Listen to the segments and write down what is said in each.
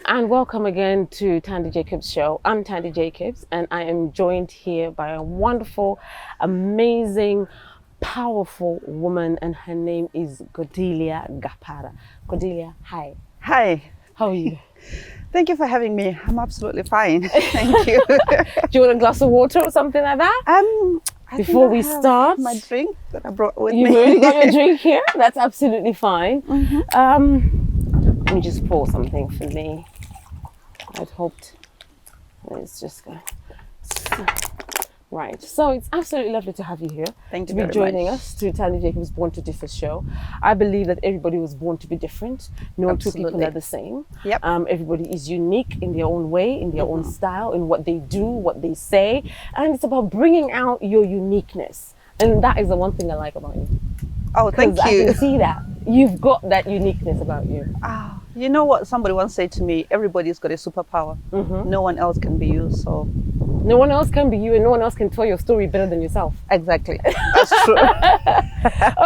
Hello and welcome again to Tandie Jacobs Show. I'm Tandie Jacobs and I am joined here by a wonderful, amazing, powerful woman, and her name is Codilia Gapare. Codilia, hi. Hi. How are you? Thank you for having me. I'm absolutely fine. Thank you. Do you want a glass of water or something like that? Before we start, my drink that I brought with You've me. already got your drink here? That's absolutely fine. Let me just pour something for me. I'd hoped. Let's just go. Right, so it's absolutely lovely to have you here. Thank you to be very joining much. us to Tandie Jacobs' Born2Differ show. I believe that everybody was born to be different. No two people Absolutely. are the same. Yep. Everybody is unique in their own way, in their own style, in what they do, what they say, and it's about bringing out your uniqueness. And that is the one thing I like about you. Oh, thank 'Cause you. I can see that you've got that uniqueness about you. You know what somebody once said to me, everybody's got a superpower. No one else can be you, so. No one else can be you, and no one else can tell your story better than yourself. Exactly. That's true.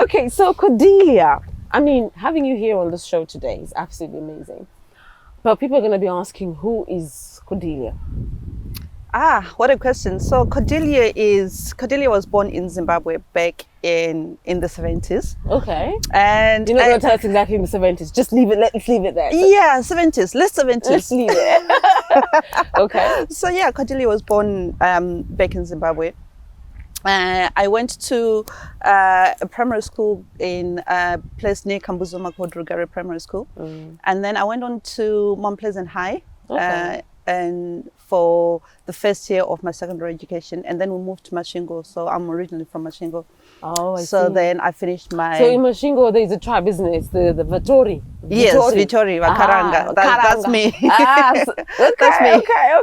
Okay, so Codilia, I mean, having you here on this show today is absolutely amazing. But people are going to be asking, who is Codilia? What a question. So Codilia was born in Zimbabwe back in the 70s. Okay. And You're not going to tell us exactly in the 70s. Just leave it. Let's leave it there. Yeah, 70s. Let's 70s. Let's leave it. Okay. So yeah, Codilia was born back in Zimbabwe. I went to a primary school in a place near Kambuzuma called Rugare Primary School. And then I went on to Mount Pleasant High. Okay. And for the first year of my secondary education, and then we moved to Mashingo. So I'm originally from Mashingo. Oh, I see. So then I finished my... So in Mashingo, there's a tribe, isn't it? It's the Vatori. Yes, Vitori, Karanga. That's me. Okay, That's me.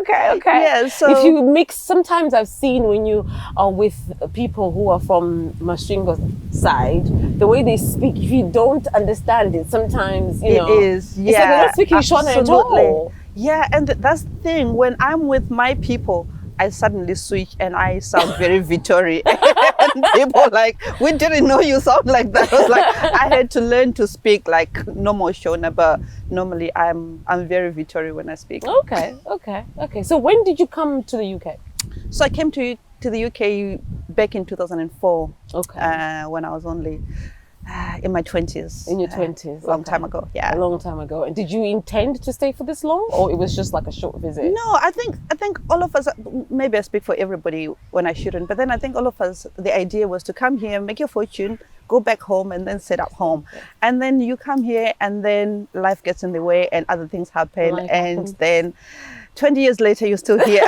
Okay. Yeah, so... If you mix, sometimes I've seen when you are with people who are from Mashingo side, the way they speak, if you don't understand it, sometimes, you know... It is, yeah. It's like they're not speaking Shona at all. Yeah, and that's the thing. When I'm with my people, I suddenly switch and I sound very Vitori. And people are like, we didn't know you sound like that. I was like, I had to learn to speak like normal Shona, but normally I'm very Vitori when I speak. Okay. So when did you come to the UK? So I came to the UK back in 2004. Okay. When I was only in my 20s. In your 20s. Long time ago, yeah. A long time ago. And did you intend to stay for this long, or it was just like a short visit? No, I think all of us, maybe I speak for everybody when I shouldn't, but then I think all of us, the idea was to come here, make your fortune, go back home, and then set up home. Okay. And then you come here and then life gets in the way and other things happen. Then 20 years later, you're still here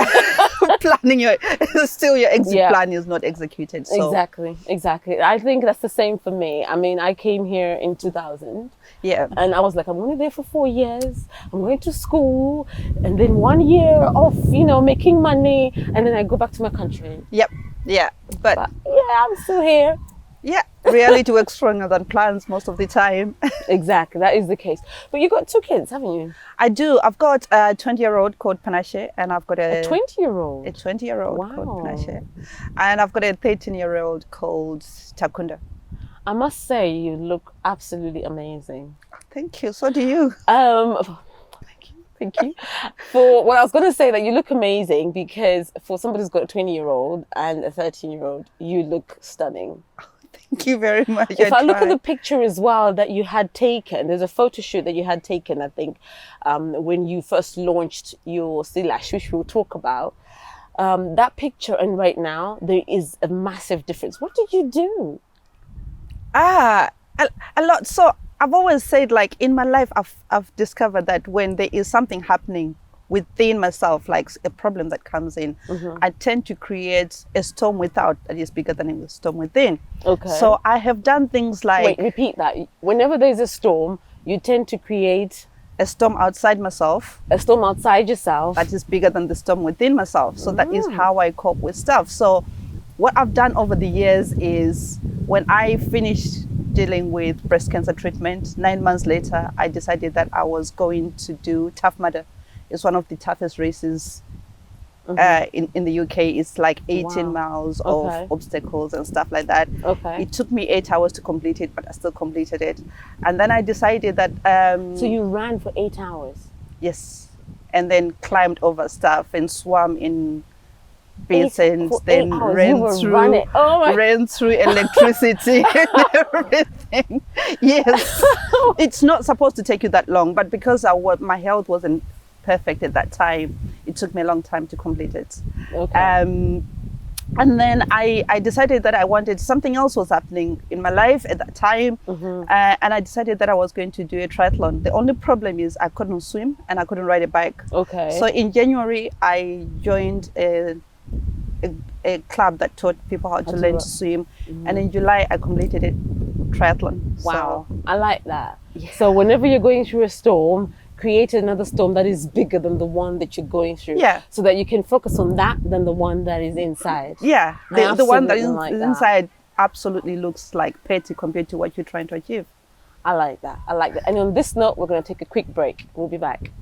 planning your exit plan is not executed. So. Exactly. I think that's the same for me. I mean, I came here in 2000. Yeah. And I was like, I'm only there for 4 years. I'm going to school, and then 1 year of, making money, and then I go back to my country. Yep. Yeah. But yeah, I'm still here. Yeah. Reality works stronger than plans most of the time. Exactly, that is the case. But you got 2 kids, haven't you? I do. I've got a 20-year-old called Panashe, and I've got a 20-year-old. A 20-year-old Wow. called Panashe, and I've got a 13-year-old called Takunda. I must say, you look absolutely amazing. Thank you. So do you. Thank you. For what I was going to say, that you look amazing, because for somebody who's got a 20-year-old and a 13-year-old, you look stunning. Thank you very much. If I look at the picture as well that you had taken, there's a photo shoot that you had taken, I think, when you first launched your Silash, which we'll talk about. That picture and right now, there is a massive difference. What did you do? A lot. So I've always said, like, in my life, I've discovered that when there is something happening within myself, like a problem that comes in, I tend to create a storm without that is bigger than the storm within. Okay. So I have done things like... Wait, repeat that. Whenever there's a storm, you tend to create... a storm outside myself. A storm outside yourself. That is bigger than the storm within myself. So that is how I cope with stuff. So what I've done over the years is, when I finished dealing with breast cancer treatment, 9 months later, I decided that I was going to do Tough Mudder. It's one of the toughest races in the UK. It's like 18 miles of obstacles and stuff like that. Okay. It took me 8 hours to complete it, but I still completed it. And then I decided that... so you ran for 8 hours? Yes. and then climbed over stuff and swam in basins, for then 8 hours, you were running. Oh my ran through electricity and everything. Yes, it's not supposed to take you that long, but because my health wasn't perfect at that time, it took me a long time to complete it. Okay. And then I decided that I wanted something else was happening in my life at that time. And I decided that I was going to do a triathlon. The only problem is I couldn't swim and I couldn't ride a bike. Okay. So in January, I joined a club that taught people how to learn to swim. And in July, I completed a triathlon. Wow. So, I like that. Yeah. So whenever you're going through a storm, create another storm that is bigger than the one that you're going through. Yeah. So that you can focus on that than the one that is inside. Yeah. I The one that is absolutely like that. inside absolutely looks like petty compared to what you're trying to achieve. I like that. I like that. And on this note, we're going to take a quick break. We'll be back.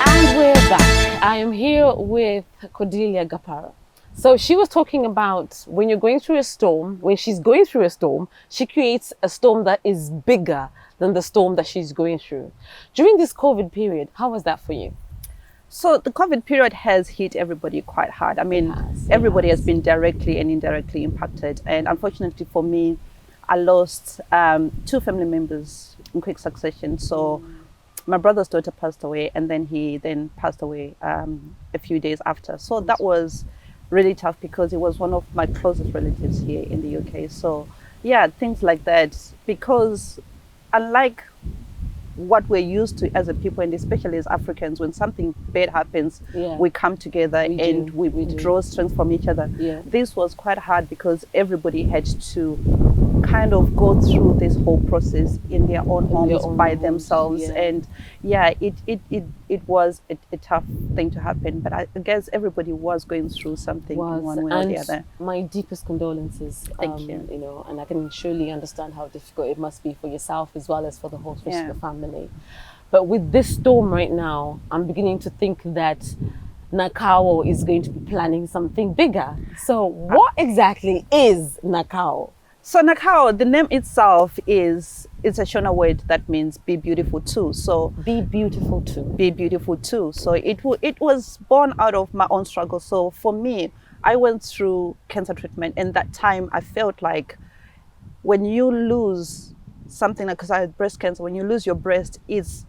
And we're back. I am here with Codilia Gapare. So she was talking about when you're going through a storm, when she's going through a storm, she creates a storm that is bigger than the storm that she's going through. During this COVID period, how was that for you? So the COVID period has hit everybody quite hard. I mean, everybody has been directly and indirectly impacted. And unfortunately for me, I lost 2 family members in quick succession. So my brother's daughter passed away, and then he passed away a few days after. So that was really tough because it was one of my closest relatives here in the UK. So yeah, things like that, because unlike what we're used to as a people, and especially as Africans, when something bad happens, we come together and we draw strength from each other. This was quite hard because everybody had to kind of go through this whole process in their own homes by themselves. And yeah, it was a tough thing to happen, but I guess everybody was going through something in one way or the other. My deepest condolences. Thank you. You know, and I can surely understand how difficult it must be for yourself as well as for the whole rest of the family. But with this storm right now, I'm beginning to think that Nakao is going to be planning something bigger. So what exactly is Nakao? So Nakao, the name itself it's a Shona word that means be beautiful too. So be beautiful too. Be beautiful too. So it was born out of my own struggle. So for me, I went through cancer treatment, and that time I felt like when you lose something, like, because I had breast cancer, when you lose your breast, it's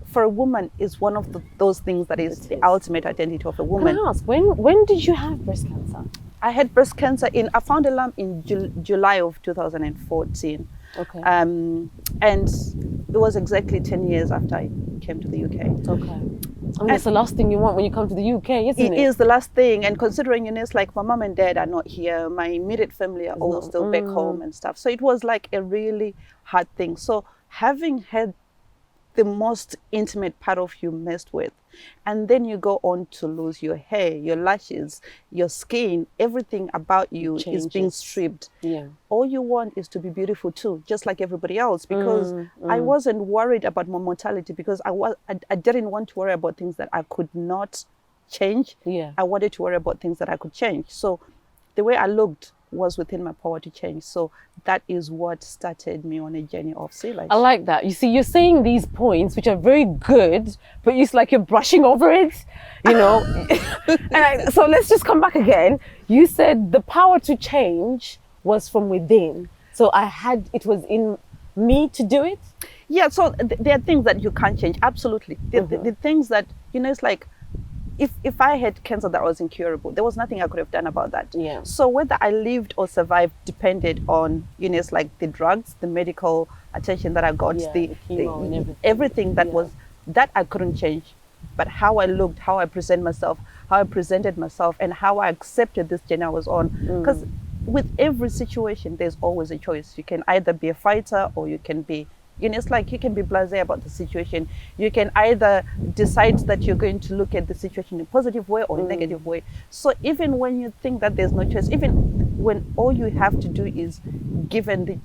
for a woman is one of those things that is the ultimate identity of a woman. Can I ask, when did you have breast cancer? I had breast cancer I found a lump in July of 2014. Okay. And it was exactly 10 years after I came to the UK. Okay. I mean, it's the last thing you want when you come to the UK, isn't it? It is the last thing. And considering, it's like my mom and dad are not here, my immediate family are all still back home and stuff. So it was like a really hard thing. So having had the most intimate part of you messed with, and then you go on to lose your hair, your lashes, your skin, everything about you is being stripped. All you want is to be beautiful too, just like everybody else, because I wasn't worried about my mortality, because I didn't want to worry about things that I could not change. I wanted to worry about things that I could change. So the way I looked was within my power to change. So that is what started me on a journey of sea life. I like that. You see, you're saying these points, which are very good, but it's like you're brushing over it, you know. So let's just come back again. You said the power to change was from within. So it was in me to do it? Yeah, so there are things that you can't change, absolutely. The things that, it's like, if I had cancer that was incurable, there was nothing I could have done about that. So whether I lived or survived depended on, it's like the drugs, the medical attention that I got, the chemo and everything that was, that I couldn't change. But how I looked, how I presented myself, and how I accepted this journey I was on. Because with every situation, there's always a choice. You can either be a fighter or you can be, it's like you can be blasé about the situation. You can either decide that you're going to look at the situation in a positive way or a negative way. So even when you think that there's no choice, even when all you have to do is given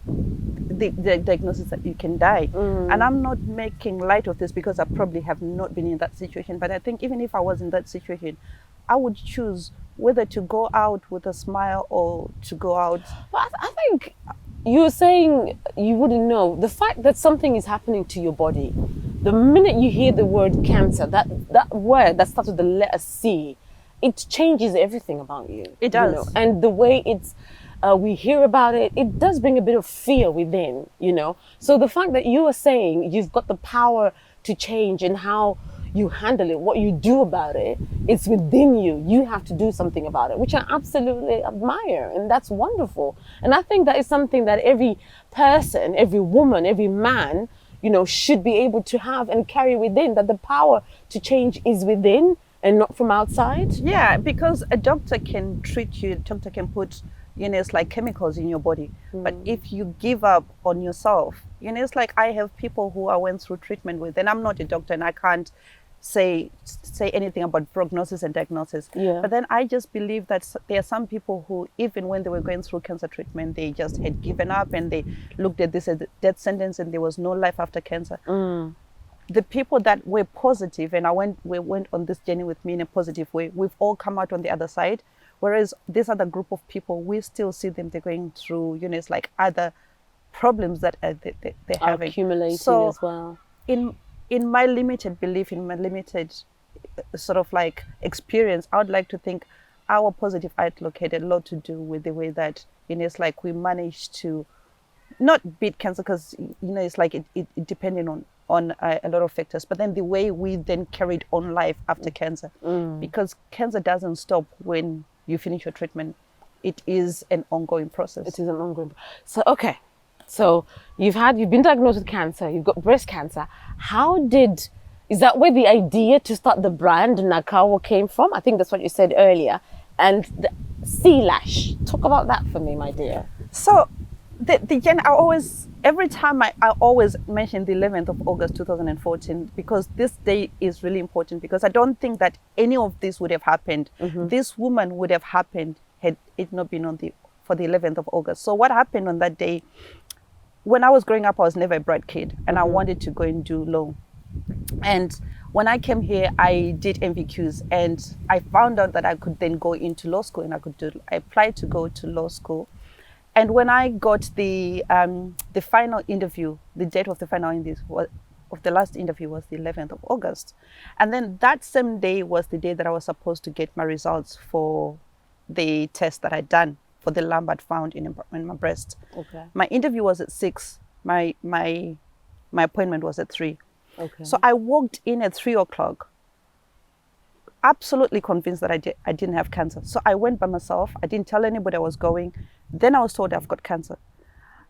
the diagnosis that you can die. And I'm not making light of this because I probably have not been in that situation. But I think even if I was in that situation, I would choose whether to go out with a smile or to go out. But I think you're saying you wouldn't know. The fact that something is happening to your body, the minute you hear the word cancer, that word that starts with the letter C, it changes everything about you. It does. You know? And the way it's we hear about it, it does bring a bit of fear within, you know. So the fact that you are saying you've got the power to change and how you handle it, what you do about it, it's within you. You have to do something about it, which I absolutely admire, and that's wonderful. And I think that is something that every person, every woman, every man, you know, should be able to have and carry within, that the power to change is within and not from outside. Yeah, because a doctor can treat you, a doctor can put, you know, it's like chemicals in your body. But if you give up on yourself, you know, it's like I have people who I went through treatment with, and I'm not a doctor and I can't say anything about prognosis and diagnosis. Yeah. But then I just believe that there are some people who, even when they were going through cancer treatment, they just had given up and they looked at this as a death sentence and there was no life after cancer. The people that were positive, and we went on this journey with me in a positive way, we've all come out on the other side. Whereas this other group of people, we still see them, they're going through, you know, it's like other problems that they're having. Accumulating so as well. In my limited belief, in my limited sort of like experience, I would like to think our positive outlook had a lot to do with the way that, you know, it's like we managed to not beat cancer, because, you know, it's like it depended on a lot of factors, but then the way we then carried on life after cancer, because cancer doesn't stop when you finish your treatment. It is an ongoing process. It is an ongoing. So, okay. So you've been diagnosed with cancer, you've got breast cancer. Is that where the idea to start the brand Nakawa came from? I think that's what you said earlier. And the sea lash, talk about that for me, my dear. So every time I always mention the 11th of August 2014, because this day is really important, because I don't think that any of this would have happened. This woman would have happened had it not been for the 11th of August. So what happened on that day, when I was growing up, I was never a bright kid, and I wanted to go and do law. And when I came here, I did MVQs, and I found out that I could then go into law school, and I applied to go to law school. And when I got the final interview, the date of the final interview of the last interview was the 11th of August. And then that same day was the day that I was supposed to get my results for the test that I'd done for the lump I'd found in my breast. Okay. My interview was at 6. My appointment was at 3. Okay. So I walked in at 3 o'clock, absolutely convinced that I didn't have cancer. So I went by myself. I didn't tell anybody I was going. Then I was told I've got cancer.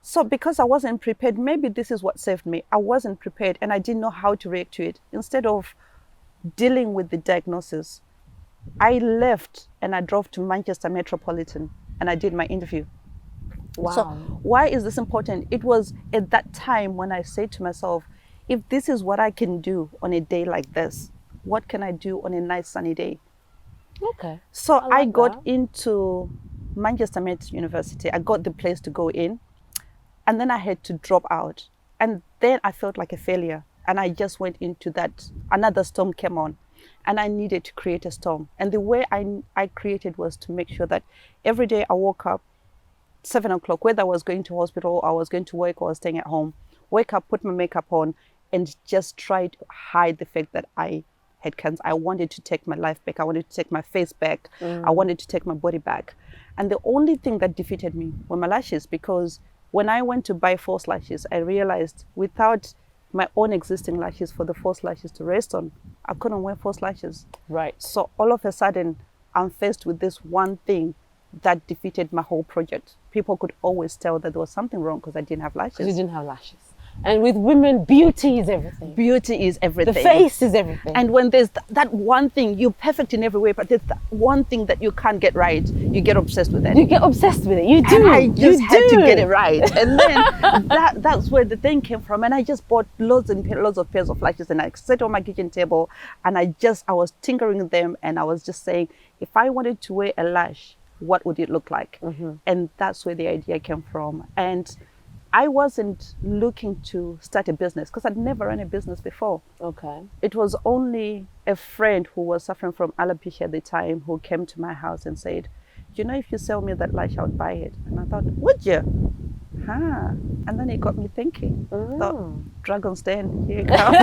So because I wasn't prepared, maybe this is what saved me. I wasn't prepared and I didn't know how to react to it. Instead of dealing with the diagnosis, I left and I drove to Manchester Metropolitan and I did my interview. Wow. So why is this important? It was at that time when I said to myself, if this is what I can do on a day like this, what can I do on a nice sunny day? Okay. So I got that. into Manchester Met University. I got the place to go in, and then I had to drop out. And then I felt like a failure. And I just went into that, another storm came on, and I needed to create a storm. And the way I created was to make sure that every day I woke up 7 o'clock, whether I was going to hospital, or I was going to work, or I was staying at home, wake up, put my makeup on, and just try to hide the fact that I had cancer. I wanted to take my life back. I wanted to take my face back. I wanted to take my body back. And the only thing that defeated me were my lashes, because when I went to buy false lashes, I realized without my own existing lashes for the false lashes to rest on, I couldn't wear false lashes. Right. So all of a sudden, I'm faced with this one thing that defeated my whole project. People could always tell that there was something wrong because I didn't have lashes. Because you didn't have lashes. And with women, beauty is everything. Beauty is everything. The face is everything. And when there's that one thing, you're perfect in every way, but there's that one thing that you can't get right, you get obsessed with it. You get obsessed with it. You do. And I just had to get it right. And then that's where the thing came from. And I just bought loads and loads of pairs of lashes, and I set on my kitchen table, and I was tinkering them, and I was just saying, if I wanted to wear a lash, what would it look like? And that's where the idea came from. And I wasn't looking to start a business because I'd never run a business before. Okay. It was only a friend who was suffering from alopecia at the time who came to my house and said, you know, if you sell me that lash, I would buy it. And I thought, would you? Huh. And then it got me thinking. Thought, Dragon's Den, here you come.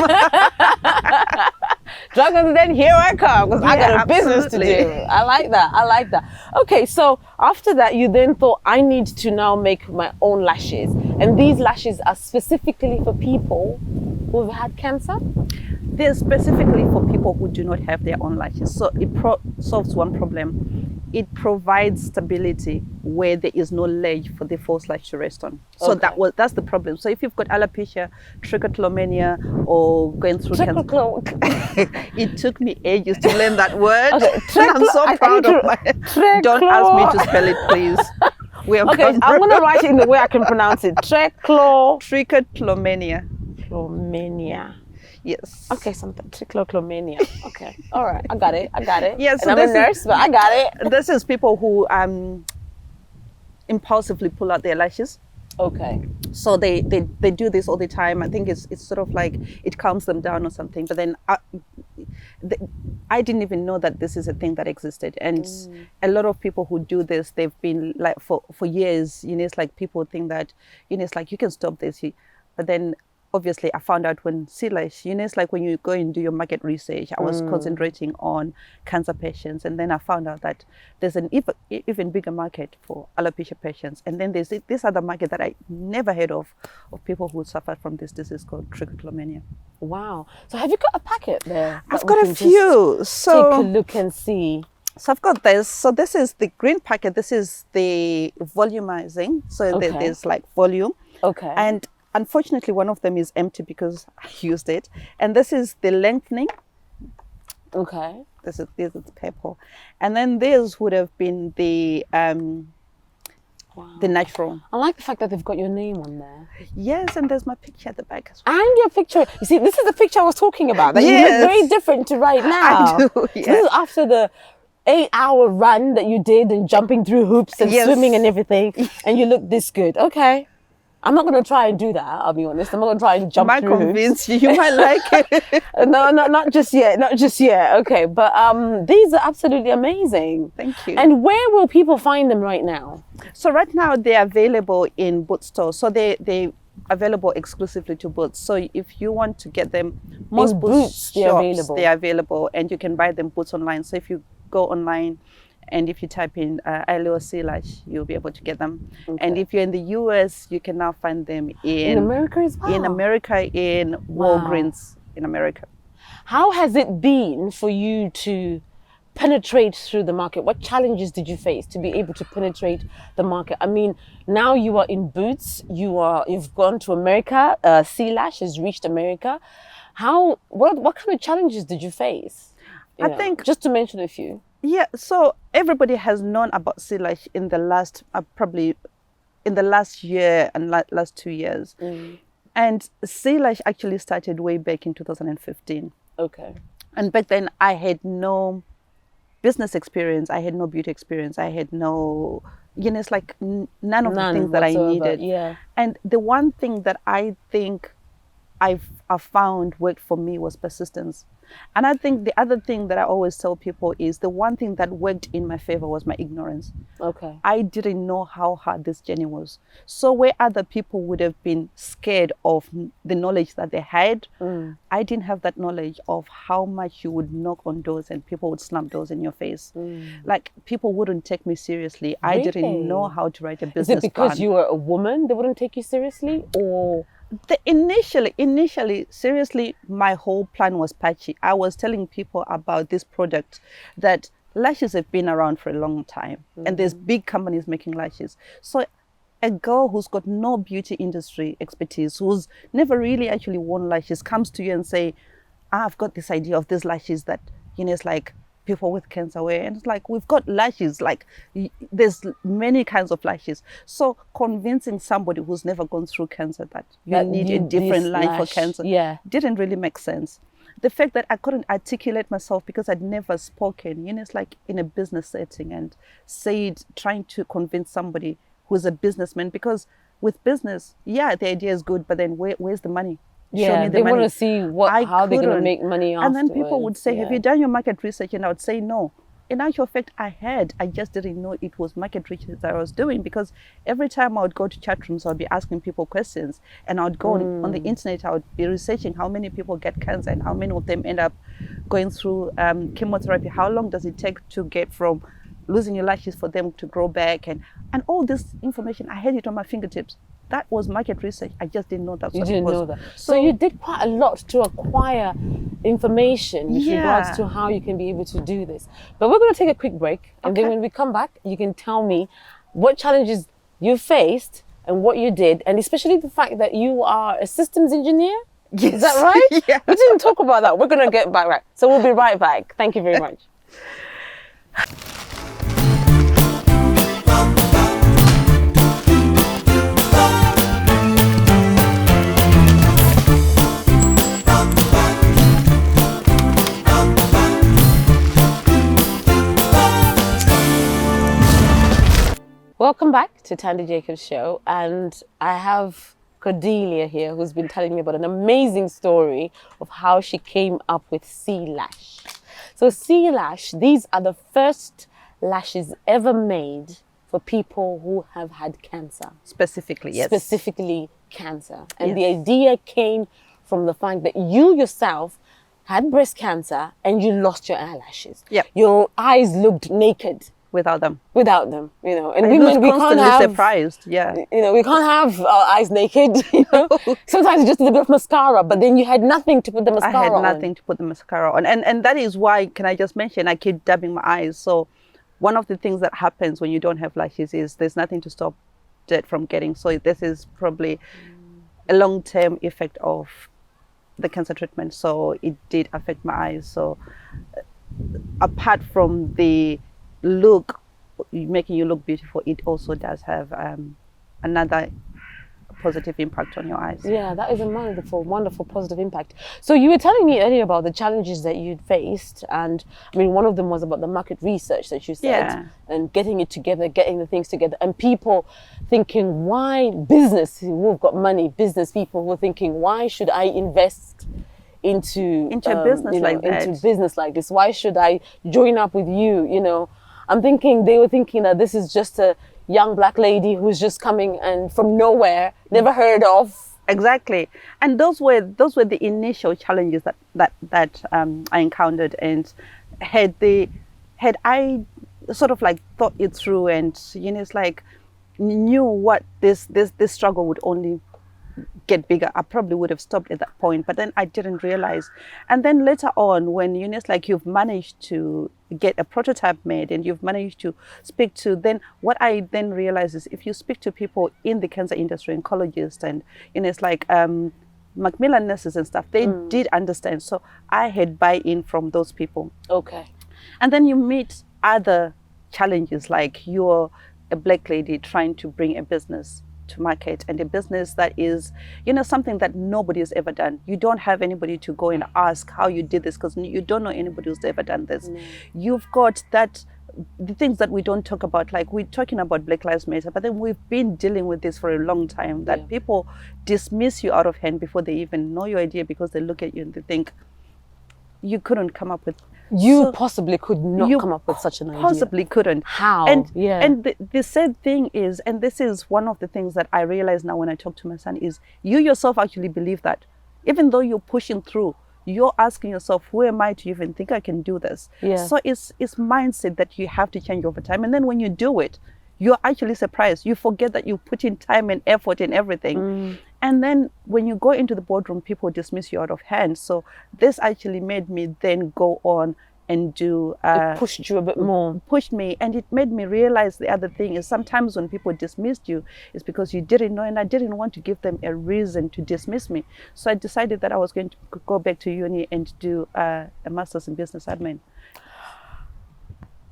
Dragon's Den, here I come, because I got a business to absolutely. do. I like that. I like that. Okay, so after that, you then thought, I need to now make my own lashes. And these lashes are specifically for people who've had cancer? They're specifically for people who do not have their own lashes. So it solves one problem. It provides stability where there is no ledge for the false lash to rest on. So Okay. that's the problem. So if you've got alopecia, trichotillomania, or going through cancer, it took me ages to learn that word. Okay, And I'm so proud of my. Don't ask me to spell it, please. We have Okay, I'm going to write it in the way I can pronounce it. trichotillomania. Trichotillomania. Yes. Okay, something. Trichotillomania. Okay. All right. I got it. Yes. And I'm a nurse, but I got it. This is people who impulsively pull out their lashes. Okay. So they do this all the time. I think it's sort of like it calms them down or something. But then I didn't even know that this is a thing that existed. And a lot of people who do this, they've been like for years, you know, it's like people think that, you know, it's like you can stop this. But then obviously I found out when sea lash, you know, it's like when you go and do your market research, I was concentrating on cancer patients. And then I found out that there's an even bigger market for alopecia patients. And then there's this other market that I never heard of people who suffer from this disease called trichotillomania. Wow. So have you got a packet there? I've got a few. So take a look and see. So I've got this. So this is the green packet. This is the volumizing. So Okay. there's like volume. Okay. And unfortunately, one of them is empty because I used it. And this is the lengthening. Okay. This is purple. And then this would have been the natural. I like the fact that they've got your name on there. Yes, and there's my picture at the back as well. And your picture. You see, this is the picture I was talking about. That you Yes. look very different to right now. I do, So yes. this is after the 8-hour run that you did and jumping through hoops and Yes. swimming and everything. And you look this good. Okay. I'm not going to try and do that, I'll be honest. I'm not going to try and jump Might through hoops. convince you. You might like it. No, not just yet. Not just yet. Okay. But these are absolutely amazing. Thank you. And where will people find them right now? So right now they're available in Boots stores. So they available exclusively to Boots. So if you want to get them, most In Boots Boots, they're shops, available. they're available, and you can buy them Boots online. So if you go online and if you type in Eyelure Sea Lash, you'll be able to get them. Okay. And if you're in the US, you can now find them In America as well? In America, in Walgreens in America. How has it been for you to penetrate through the market? What challenges did you face to be able to penetrate the market? I mean, now you are in Boots, you've gone to America, Sea Lash has reached America. What kind of challenges did you face? I think, just to mention a few. Yeah, so everybody has known about Sea Lash in the last, probably in the last year and last 2 years. And Sea Lash actually started way back in 2015. Okay. And back then I had no business experience, I had no beauty experience, I had no, you know, it's like none of the things that I whatsoever, needed. yeah. And the one thing that I think I found worked for me was persistence. And I think the other thing that I always tell people is the one thing that worked in my favor was my ignorance. Okay. I didn't know how hard this journey was. So where other people would have been scared of the knowledge that they had, I didn't have that knowledge of how much you would knock on doors and people would slam doors in your face. Like people wouldn't take me seriously. I Really? didn't know how to write a Is business it because plan. you were a woman they wouldn't take you seriously, or? Initially, seriously, my whole plan was patchy. I was telling people about this product that lashes have been around for a long time and there's big companies making lashes. So a girl who's got no beauty industry expertise, who's never really actually worn lashes, comes to you and say, I've got this idea of these lashes that, you know, it's like people with cancer wear. And it's like, we've got lashes, like there's many kinds of lashes. So convincing somebody who's never gone through cancer that you need a different line for cancer didn't really make sense. The fact that I couldn't articulate myself because I'd never spoken, you know, it's like in a business setting and trying to convince somebody who's a businessman, because with business, yeah, the idea is good, but then where's the money? Show Yeah, me the they money. want to see how they're going to couldn't. make money And afterwards. then people would say, have you done your market research? And I would say no. In actual fact, I just didn't know it was market research that I was doing, because every time I would go to chat rooms, I would be asking people questions, and I would go on the internet, I would be researching how many people get cancer and how many of them end up going through chemotherapy. How long does it take to get from losing your lashes for them to grow back, and all this information, I had it on my fingertips. That was market research. I just didn't know that's what it was. You didn't know that. So you did quite a lot to acquire information with regards to how you can be able to do this. But we're going to take a quick break, and then when we come back, you can tell me what challenges you faced and what you did, and especially the fact that you are a systems engineer. Yes. Is that right? Yeah. We didn't talk about that. We're going to get back. Right. So we'll be right back. Thank you very much. Welcome back to Tandie Jacobs Show, and I have Codilia here, who's been telling me about an amazing story of how she came up with Sea Lash. So Sea Lash, these are the first lashes ever made for people who have had cancer. Specifically, yes. Specifically cancer. And the idea came from the fact that you yourself had breast cancer and you lost your eyelashes. Yep. Your eyes looked naked. Without them, you know, and I women, we was can't constantly have, surprised. Yeah, you know, we can't have our eyes naked. You know, sometimes it's just a little bit of mascara, but then you had nothing to put the mascara on. I had nothing to put the mascara on, and that is why. Can I just mention? I keep dabbing my eyes. So, one of the things that happens when you don't have lashes is there's nothing to stop dirt from getting. So this is probably a long-term effect of the cancer treatment. So it did affect my eyes. So apart from the look, making you look beautiful, it also does have another positive impact on your eyes. Yeah, that is a wonderful positive impact. So you were telling me earlier about the challenges that you'd faced, and I mean, one of them was about the market research that you said, and getting it together, getting the things together, and people thinking, why business who've got money, business people who are thinking, why should I invest into a business like that? Into business like this? Why should I join up with you? You know, they were thinking that this is just a young black lady who's just coming and from nowhere, never heard of. Exactly. And those were the initial challenges that I encountered, and had I sort of like thought it through, and you know, it's like knew what this struggle would only get bigger, I probably would have stopped at that point, but then I didn't realize. And then later on, when you know, it's like you've managed to get a prototype made and you've managed to speak to, then what I then realized is if you speak to people in the cancer industry, oncologists, and you know, it's like Macmillan nurses and stuff, they did understand. So I had buy-in from those people. Okay. And then you meet other challenges, like you're a black lady trying to bring a business to market, and a business that is, you know, something that nobody has ever done. You don't have anybody to go and ask how you did this, because you don't know anybody who's ever done this. You've got the things that we don't talk about, like we're talking about Black Lives Matter, but then we've been dealing with this for a long time, that people dismiss you out of hand before they even know your idea, because they look at you and they think you couldn't come up with. You possibly could not come up with such an idea. Possibly couldn't. How? And the sad thing is, and this is one of the things that I realize now when I talk to my son, is you yourself actually believe that. Even though you're pushing through, you're asking yourself, who am I to even think I can do this? Yeah. So it's mindset that you have to change over time. And then when you do it, you're actually surprised. You forget that you put in time and effort and everything. And then when you go into the boardroom, people dismiss you out of hand. So this actually made me then go on and do... it pushed you a bit more. Pushed me. And it made me realize the other thing is sometimes when people dismissed you, it's because you didn't know, and I didn't want to give them a reason to dismiss me. So I decided that I was going to go back to uni and do a master's in business admin.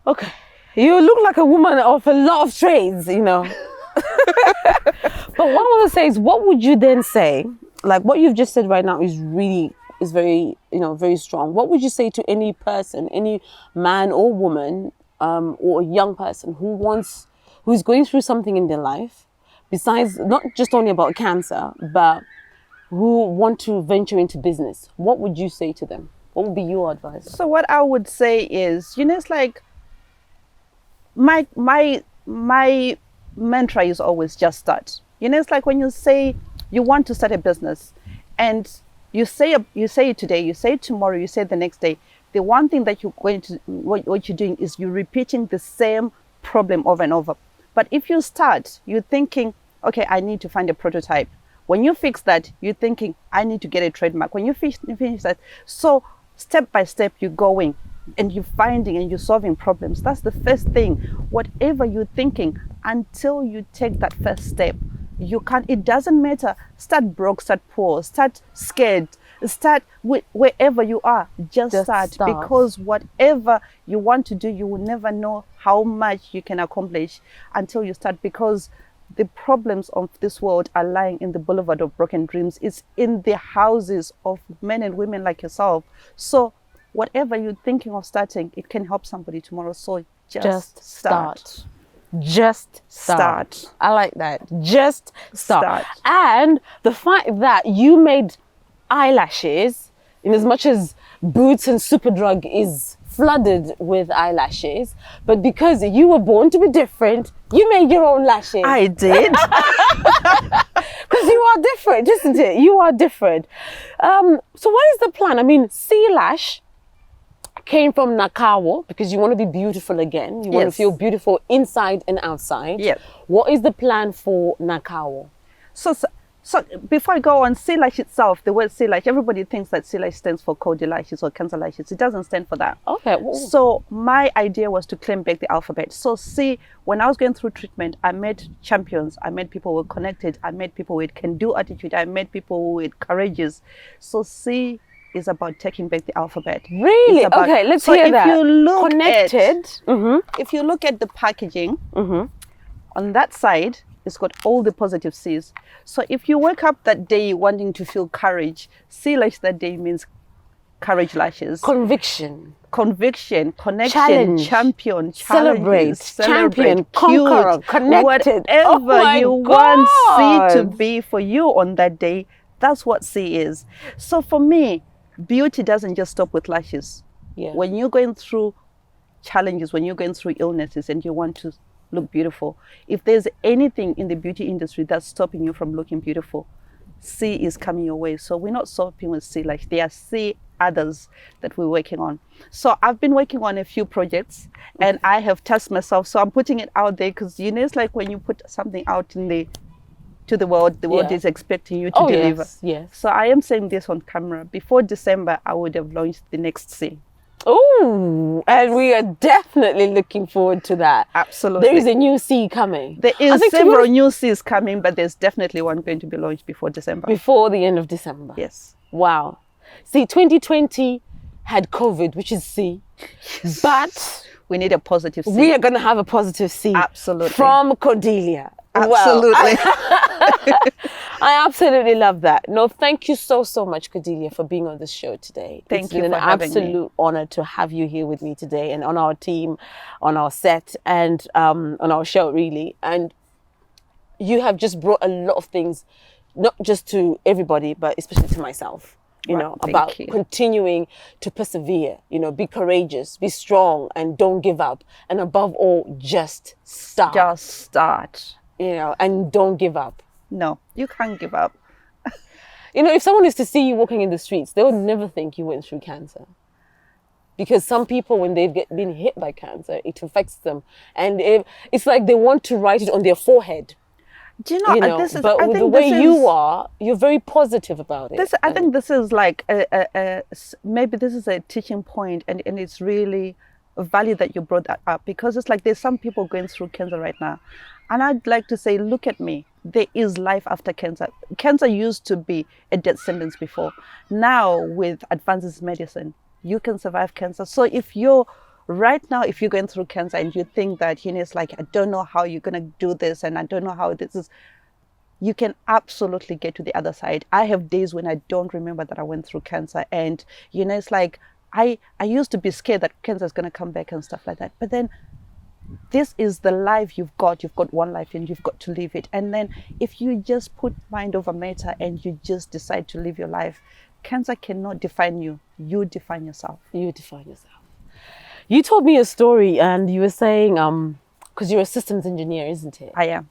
Okay. You look like a woman of a lot of trades, you know. But what I want to say is, what would you then say? Like what you've just said right now is very, you know, very strong. What would you say to any person, any man or woman, or a young person who's going through something in their life, besides not just only about cancer, but who want to venture into business, what would you say to them? What would be your advice? So what I would say is, it's like my mantra is always just start. It's like when you say you want to start a business and you say it today, you say it tomorrow, you say it the next day. The one thing that you're going to, what you're doing is you're repeating the same problem over and over. But if you start, you're thinking, okay, I need to find a prototype. When you fix that, you're thinking, I need to get a trademark. When you finish that, so step by step, you're going and you're finding and you're solving problems. That's the first thing. Whatever you're thinking, until you take that first step, you can't, it doesn't matter. Start broke, start poor, start scared, start wherever you are, just start. Because whatever you want to do, you will never know how much you can accomplish until you start, because the problems of this world are lying in the boulevard of broken dreams. It's in the houses of men and women like yourself. So whatever you're thinking of starting, it can help somebody tomorrow. So just start. Just start. I like that. Just start. And the fact that you made eyelashes, in as much as Boots and Superdrug is flooded with eyelashes, but because you were born to be different, you made your own lashes. I did. Because you are different, isn't it? You are different. So what is the plan? I mean, Sea Lash came from Nakawo because you want to be beautiful again. You want to feel beautiful inside and outside. Yes. What is the plan for Nakawo? So before I go on, Sea Lash itself, the word Sea Lash, everybody thinks that Sea Lash stands for Codilia lashes or cancer lashes. It doesn't stand for that. Okay. So my idea was to claim back the alphabet. So see, when I was going through treatment, I met champions. I met people who were connected. I met people with can-do attitude. I met people who were courageous. So C is about taking back the alphabet. Really? Okay, let's hear that. So if you look connected. if you look at the packaging, on that side, it's got all the positive C's. So if you wake up that day wanting to feel courage, Sea Lash that day means courage lashes. Conviction, connection, challenge, champion, celebrate, champion, conqueror, connected. Whatever you want C to be for you on that day, that's what C is. So for me, beauty doesn't just stop with lashes. Yeah. When you're going through challenges, when you're going through illnesses and you want to look beautiful, if there's anything in the beauty industry that's stopping you from looking beautiful, C is coming your way. So we're not stopping with C Lash. There are C others that we're working on. So I've been working on a few projects and I have tasked myself. So I'm putting it out there because, it's like when you put something out to the world is expecting you to deliver. Yes. So I am saying this on camera. Before December, I would have launched the next C. Oh, and we are definitely looking forward to that. Absolutely. There is a new C coming. There is several new Cs coming, but there's definitely one going to be launched before December. Before the end of December. Yes. Wow. See, 2020 had COVID, which is C. Yes. But we need a positive C. We are going to have a positive C. Absolutely. From Codilia. Absolutely. I absolutely love that. No, thank you so much, Codilia, for being on the show today. Thank you for having me. It's been an absolute honor to have you here with me today and on our team, on our set and on our show, really. And you have just brought a lot of things, not just to everybody, but especially to myself. About continuing to persevere, be courageous, be strong, and don't give up. And above all, just start. Just start. And don't give up. No, you can't give up. If someone is to see you walking in the streets, they would never think you went through cancer. Because some people, when they've been hit by cancer, it affects them. And it's like they want to write it on their forehead. Do you know, but with the way you are, you're very positive about it. I think this is like, maybe this is a teaching point and it's really a value that you brought that up, because it's like there's some people going through cancer right now. And I'd like to say, look at me. There is life after cancer. Cancer used to be a death sentence before. Now, with advances in medicine, you can survive cancer. So if you're going through cancer and you think that, it's like, I don't know how you're going to do this and I don't know how this is, you can absolutely get to the other side. I have days when I don't remember that I went through cancer. And, it's like, I used to be scared that cancer is going to come back and stuff like that. But then this is the life you've got one life and you've got to live it. And then if you just put mind over matter and you just decide to live your life, cancer cannot define you. You define yourself. You define yourself. You told me a story and you were saying, because you're a systems engineer, isn't it? I am.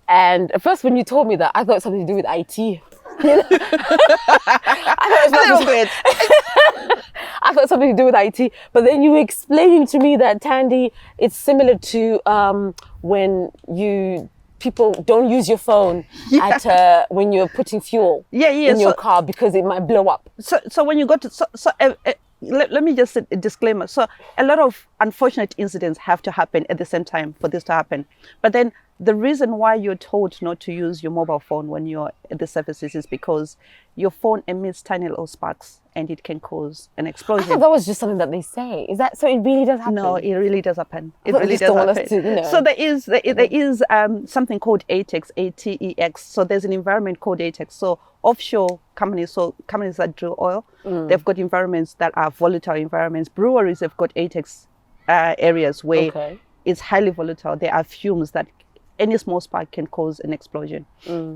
And at first when you told me that, I thought it was something to do with IT. I thought it was A little bit. I thought something to do with IT, but then you were explaining to me that, Tandie, it's similar to when people don't use your phone at when you're putting fuel in your car because it might blow up. So when you go to let me just say a disclaimer. So a lot of unfortunate incidents have to happen at the same time for this to happen. But then the reason why you're told not to use your mobile phone when you're at the services is because your phone emits tiny little sparks and it can cause an explosion. I thought that was just something that they say. Is that so? It really does happen? No, it really does happen. It But really they just does don't want happen. us to, you know. So there is something called ATEX, ATEX. So there's an environment called ATEX. So offshore companies, so companies that drill oil, they've got environments that are volatile environments. Breweries have got ATEX areas where it's highly volatile. There are fumes that any small spark can cause an explosion.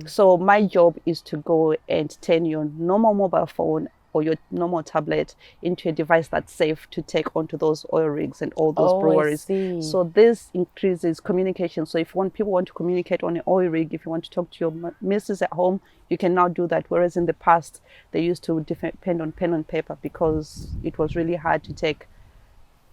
So my job is to go and turn your normal mobile phone or your normal tablet into a device that's safe to take onto those oil rigs and all those breweries. I see. So this increases communication. So if people want to communicate on an oil rig, if you want to talk to your missus at home, you can now do that. Whereas in the past, they used to depend on pen and paper because it was really hard to take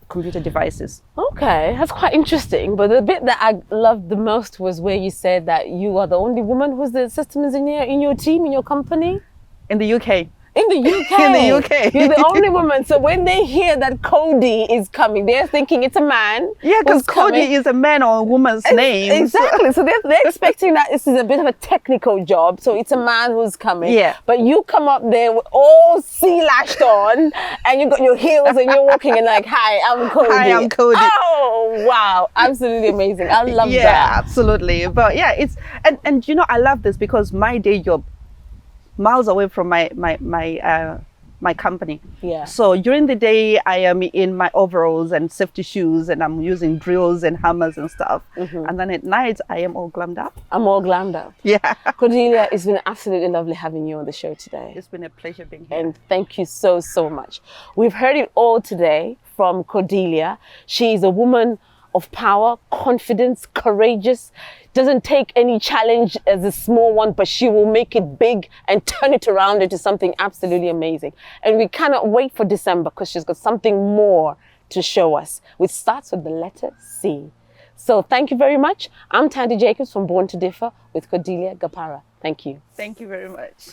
computer devices. Okay, that's quite interesting. But the bit that I loved the most was where you said that you are the only woman who's the system engineer in your team, in your company. In the UK. In the UK. In the UK. You're the only woman. So when they hear that Cody is coming, they're thinking it's a man. Yeah, because who's Cody coming. is a man or a woman's name. Exactly. So they're expecting that this is a bit of a technical job. So it's a man who's coming. Yeah. But you come up there with all sea lashed on and you got your heels and you're walking and like, hi, I'm Cody. Hi, I'm Cody. Oh, wow. Absolutely amazing. I love Yeah, that. absolutely. But yeah, it's and you know, I love this because my day job miles away from my company. Yeah. So during the day, I am in my overalls and safety shoes, and I'm using drills and hammers and stuff. And then at night, I am all glammed up. I'm all glammed up. Yeah. Cordelia, it's been absolutely lovely having you on the show today. It's been a pleasure being here. And thank you so, so much. We've heard it all today from Codilia. She's a woman of power, confidence, courageous, doesn't take any challenge as a small one, but she will make it big and turn it around into something absolutely amazing. And we cannot wait for December because she's got something more to show us, which starts with the letter C. So thank you very much. I'm Tandie Jacobs from Born2Differ with Codilia Gapare. Thank you. Thank you very much.